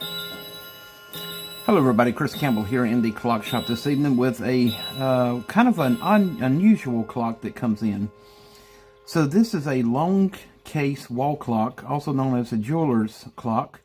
Hello everybody, Chris Campbell here in the clock shop this evening with a kind of an unusual clock that comes in. So this is a long case wall clock, also known as a jeweler's clock.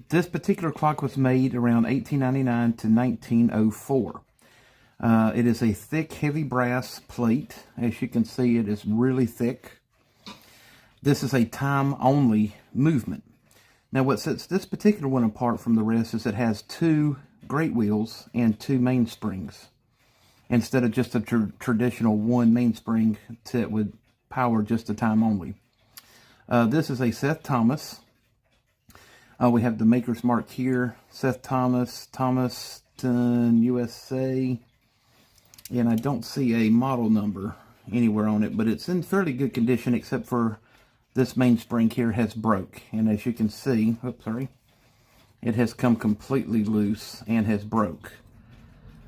This particular clock was made around 1899 to 1904. It is a thick, heavy brass plate. As you can see, it is really thick. This is a time-only movement. Now what sets this particular one apart from the rest is it has two great wheels and two mainsprings, instead of just a traditional one mainspring that would power just the time only. This is a Seth Thomas. We have the maker's mark here, Seth Thomas, Thomaston, USA, and I don't see a model number anywhere on it, but it's in fairly good condition except for this mainspring here has broke, and as you can see, it has come completely loose and has broke.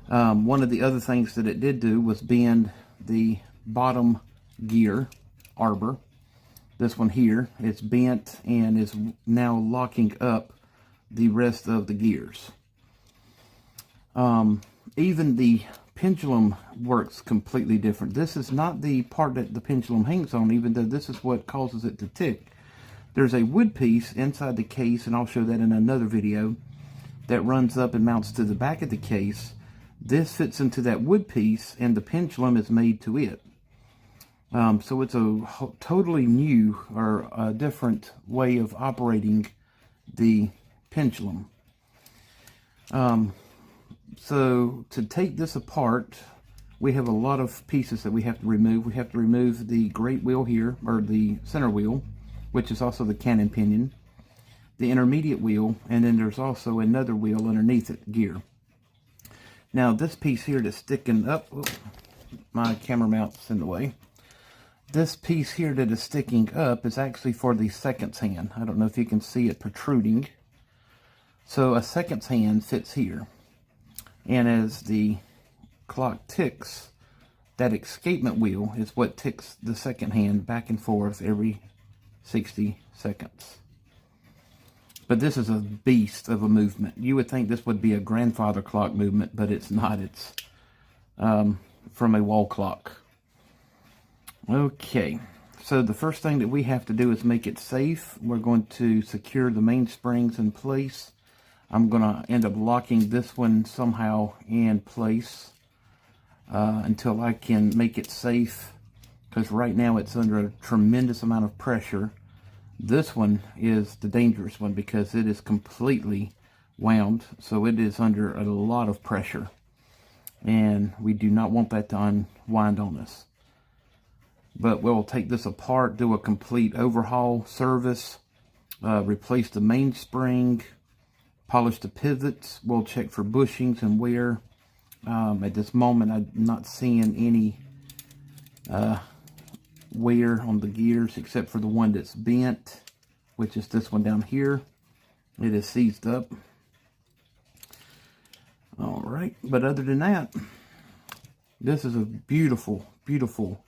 One of the other things that it did do was bend the bottom gear arbor. This one here, it's bent and is now locking up the rest of the gears. Even the pendulum works completely different. This is not the part that the pendulum hangs on, even though this is what causes it to tick. There's a wood piece inside the case, and I'll show that in another video, that runs up and mounts to the back of the case. This fits into that wood piece, and the pendulum is made to it. So it's a totally new or a different way of operating the pendulum. So to take this apart, we have a lot of pieces that we have to remove. We have to remove the great wheel here, or the center wheel, which is also the cannon pinion, the intermediate wheel, and then there's also another wheel underneath it, gear. Now this piece here that's sticking up, my camera mount's in the way. This piece here that is sticking up is actually for the seconds hand. I don't know if you can see it protruding. So a seconds hand fits here. And as the clock ticks, that escapement wheel is what ticks the second hand back and forth every 60 seconds. But this is a beast of a movement. You would think this would be a grandfather clock movement, but it's not. It's from a wall clock. Okay, so the first thing that we have to do is make it safe. We're going to secure the mainsprings in place. I'm going to end up locking this one somehow in place until I can make it safe, because right now it's under a tremendous amount of pressure. This one is the dangerous one because it is completely wound, so it is under a lot of pressure, and we do not want that to unwind on us. But we'll take this apart, do a complete overhaul service, replace the mainspring, polish the pivots. We'll check for bushings and wear. At this moment, I'm not seeing any wear on the gears except for the one that's bent, which is this one down here. It is seized up. All right, but other than that, this is a beautiful, beautiful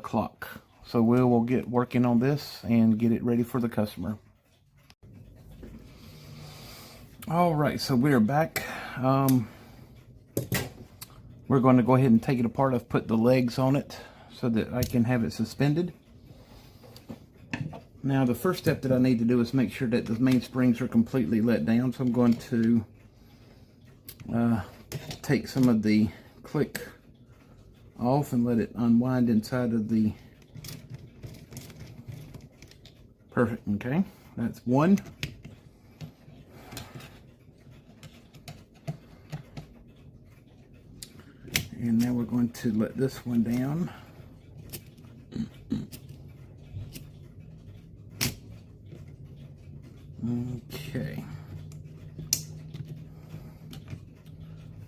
clock. So we will get working on this and get it ready for the customer. All right, so we're back. We're going to go ahead and take it apart. I've put the legs on it so that I can have it suspended. Now the first step that I need to do is make sure that the mainsprings are completely let down. So I'm going to take some of the click off and let it unwind inside of the... Perfect, okay. That's one. And now we're going to let this one down. Okay.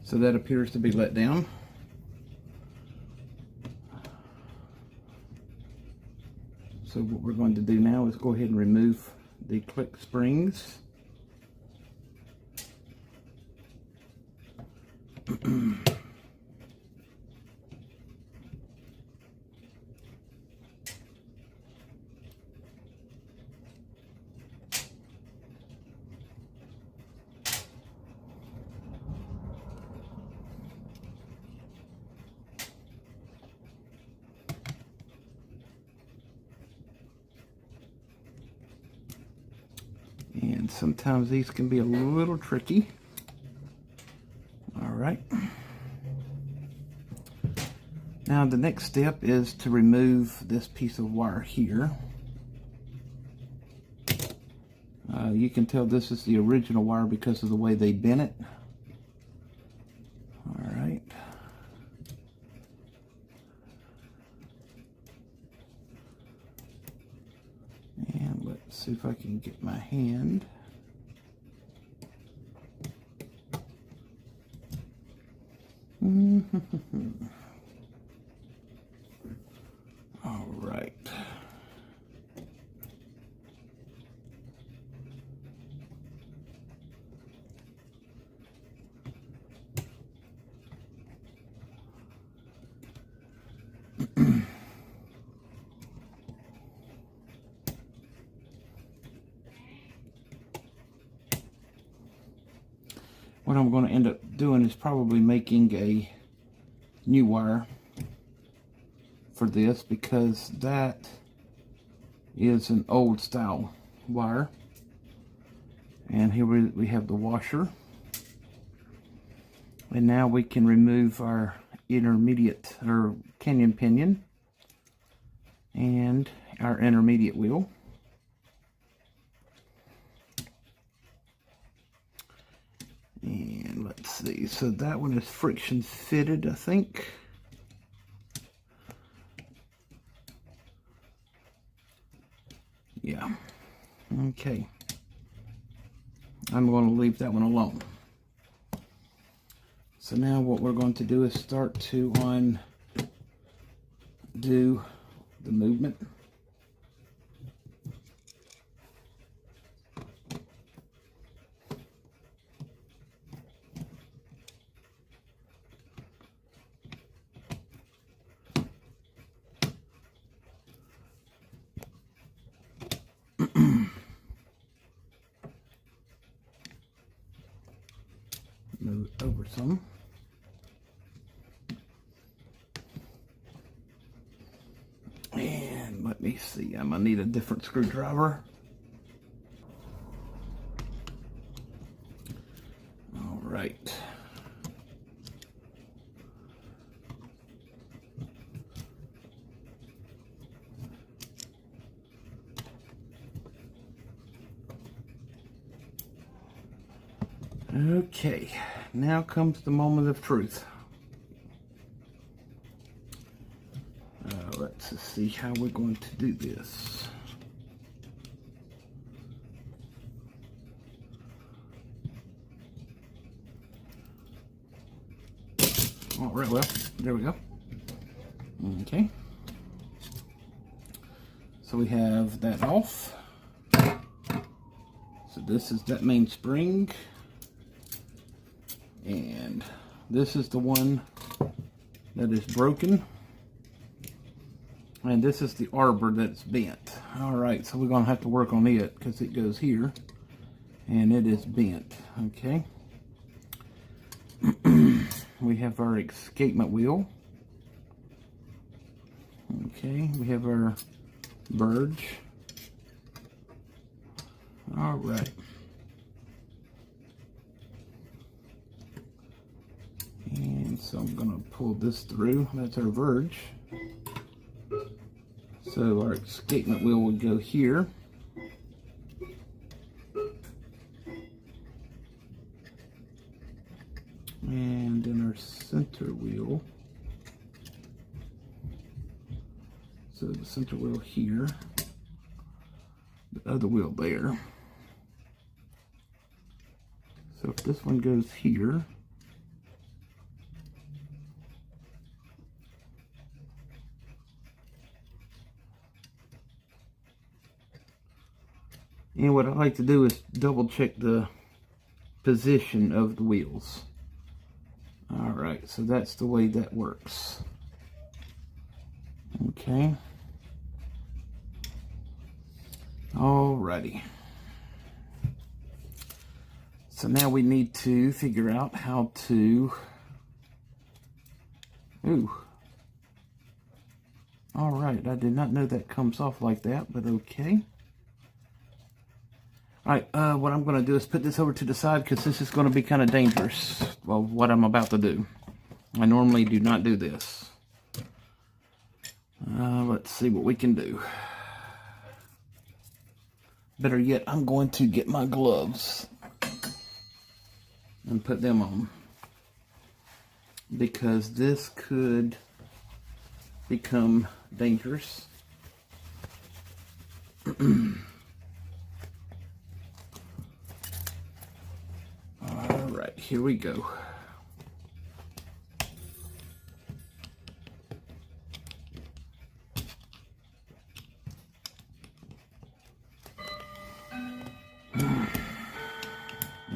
So that appears to be let down. So what we're going to do now is go ahead and remove the click springs. And sometimes these can be a little tricky. All right. Now the next step is to remove this piece of wire here. You can tell this is the original wire because of the way they bent it. All right. And let's see if I can get my hand. All right. What I'm going to end up doing is probably making a new wire for this, because that is an old style wire. And here we have the washer. And now we can remove our intermediate or canyon pinion and our intermediate wheel. And let's see, so that one is friction fitted, I think. Yeah. Okay. I'm going to leave that one alone. So now what we're going to do is start to undo the movement. Move it over some. And let me see, I'm gonna need a different screwdriver. All right. Okay, now comes the moment of truth. Let's see how we're going to do this. All right, well, there we go. Okay. So we have that off. So this is that main spring. And this is the one that is broken. And this is the arbor that's bent. Alright, so we're going to have to work on it because it goes here. And it is bent. Okay. We have our escapement wheel. Okay, we have our verge. Alright. And so I'm going to pull this through. That's our verge. So our escapement wheel would go here. And then our center wheel. So the center wheel here. The other wheel there. So if this one goes here. And what I like to do is double check the position of the wheels. Alright, so that's the way that works. Okay. Alrighty. So now we need to figure out how to... Ooh. Alright, I did not know that comes off like that, but okay. Alright, what I'm going to do is put this over to the side because this is going to be kind of dangerous. Well, what I'm about to do. I normally do not do this. Let's see what we can do. Better yet, I'm going to get my gloves and put them on, because this could become dangerous. Alright, here we go.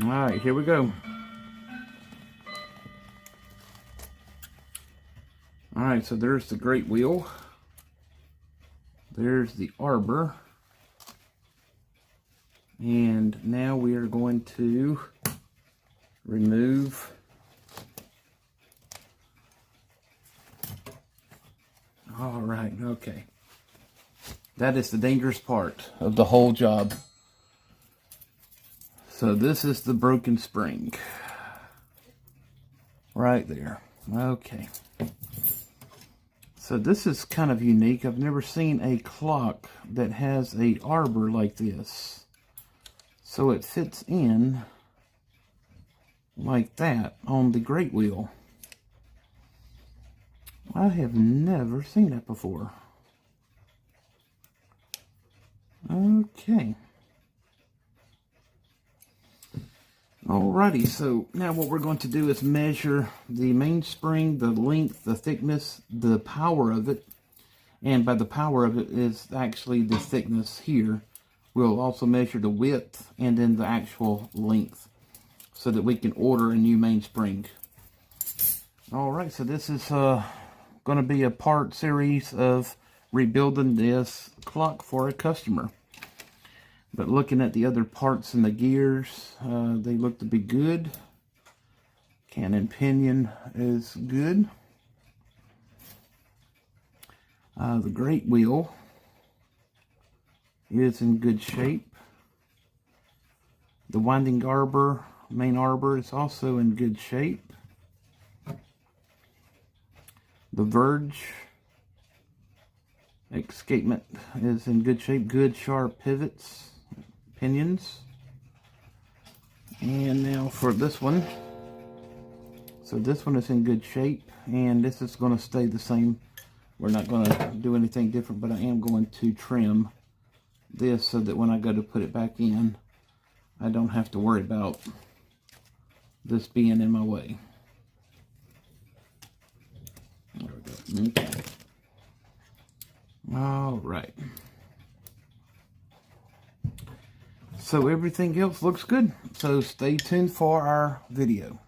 Alright, here we go. Alright, so there's the great wheel. There's the arbor. And now we are going to remove Alright, okay. That is the dangerous part of the whole job. So this is the broken spring. Right there. Okay. So this is kind of unique. I've never seen a clock that has a arbor like this. So it fits in like that on the great wheel. I have never seen that before. Okay. Alrighty, so now what we're going to do is measure the mainspring, the length, the thickness, the power of it. And by the power of it is actually the thickness here. We'll also measure the width and then the actual length so that we can order a new mainspring. Alright, so this is going to be a part series of rebuilding this clock for a customer. But looking at the other parts and the gears, they look to be good. Cannon pinion is good. The great wheel is in good shape. The winding arbor, main arbor, is also in good shape. The verge escapement is in good shape. Good sharp pivots. Pinions. And now for this one. So this one is in good shape, and this is going to stay the same. We're not going to do anything different, but I am going to trim this so that when I go to put it back in, I don't have to worry about this being in my way. There we go. Okay. All right. So everything else looks good. So stay tuned for our video.